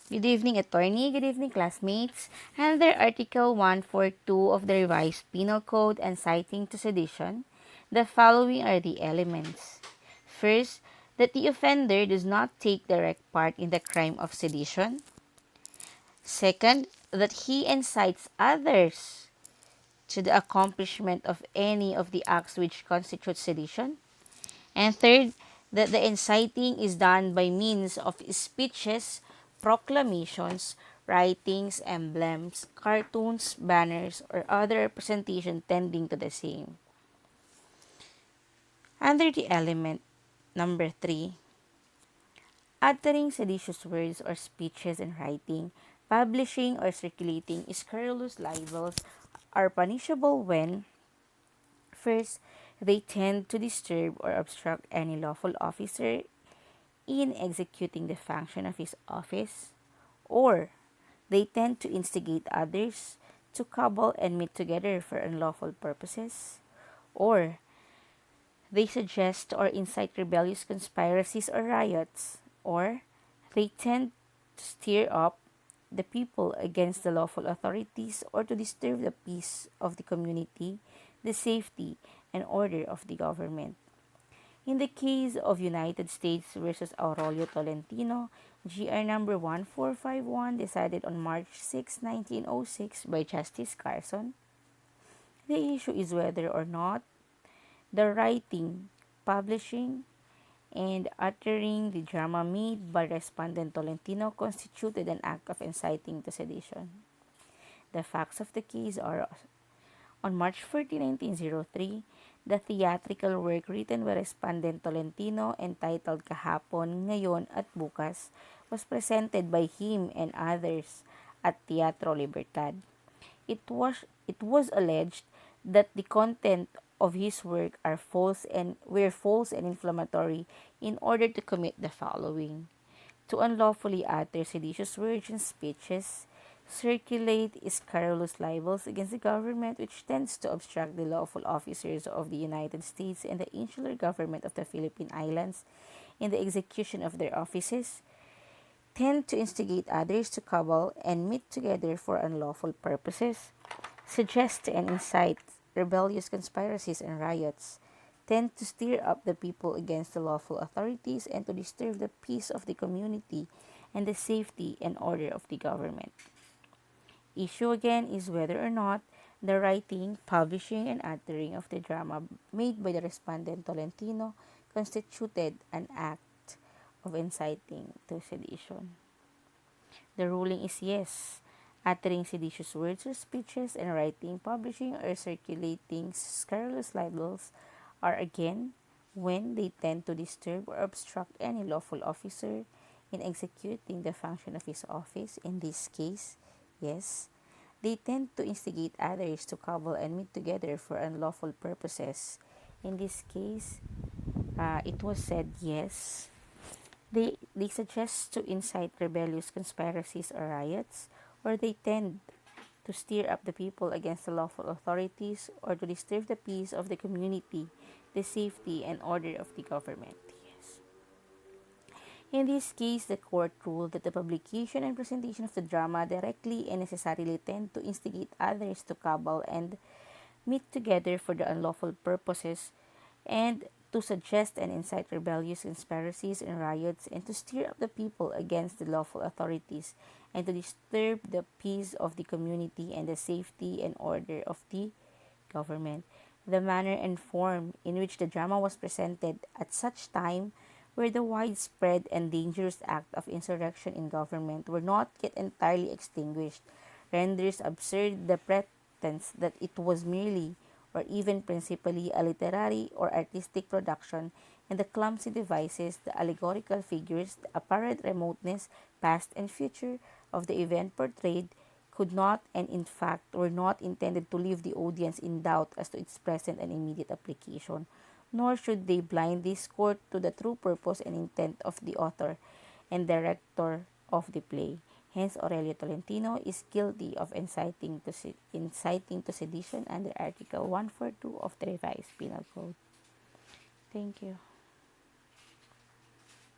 Good evening, attorney. Good evening, classmates. Under Article 142 of the Revised Penal Code and citing to sedition, the following are the elements. First, that the offender does not take direct part in the crime of sedition. Second, that he incites others to the accomplishment of any of the acts which constitute sedition. And third, that the inciting is done by means of speeches, proclamations, writings, emblems, cartoons, banners, or other representation tending to the same. Under the element number 3, uttering seditious words or speeches in writing, publishing or circulating scurrilous libels are punishable when first, they tend to disturb or obstruct any lawful officer in executing the function of his office, or they tend to instigate others to cabal and meet together for unlawful purposes, or they suggest or incite rebellious conspiracies or riots, or they tend to stir up the people against the lawful authorities or to disturb the peace of the community, the safety and order of the government. In the case of United States versus Aurelio Tolentino, GR number 1451, decided on March 6, 1906 by Justice Carson, the issue is whether or not the writing, publishing, and uttering the drama made by respondent Tolentino constituted an act of inciting to sedition. The facts of the case are: on March 14, 1903, the theatrical work written by respondent Tolentino entitled Kahapon, Ngayon at Bukas was presented by him and others at Teatro Libertad. It was alleged that the content of his work were false and inflammatory in order to commit the following: to unlawfully utter seditious words and speeches, circulate scurrilous libels against the government which tends to obstruct the lawful officers of the United States and the insular government of the Philippine Islands in the execution of their offices, tend to instigate others to cabal and meet together for unlawful purposes, suggest and incite rebellious conspiracies and riots, tend to stir up the people against the lawful authorities and to disturb the peace of the community and the safety and order of the government. Issue again is whether or not the writing, publishing, and uttering of the drama made by the respondent Tolentino constituted an act of inciting to sedition. The ruling is yes. Uttering seditious words or speeches and writing, publishing, or circulating scurrilous libels are again when they tend to disturb or obstruct any lawful officer in executing the function of his office. In this case, yes, they tend to instigate others to cabal and meet together for unlawful purposes. In this case, it was said yes. They suggest to incite rebellious conspiracies or riots, or they tend to stir up the people against the lawful authorities or to disturb the peace of the community, the safety and order of the government. Yes. In this case, the court ruled that the publication and presentation of the drama directly and necessarily tend to instigate others to cabal and meet together for the unlawful purposes, and to suggest and incite rebellious conspiracies and riots, and to stir up the people against the lawful authorities, and to disturb the peace of the community and the safety and order of the government. The manner and form in which the drama was presented at such time, where the widespread and dangerous act of insurrection in government were not yet entirely extinguished, renders absurd the pretense that it was merely or even principally a literary or artistic production, and the clumsy devices, the allegorical figures, the apparent remoteness, past and future, of the event portrayed could not and in fact were not intended to leave the audience in doubt as to its present and immediate application, nor should they blind this court to the true purpose and intent of the author and director of the play. Hence, Aurelio Tolentino is guilty of inciting to sedition under Article 142 of the Revised Penal Code. Thank you.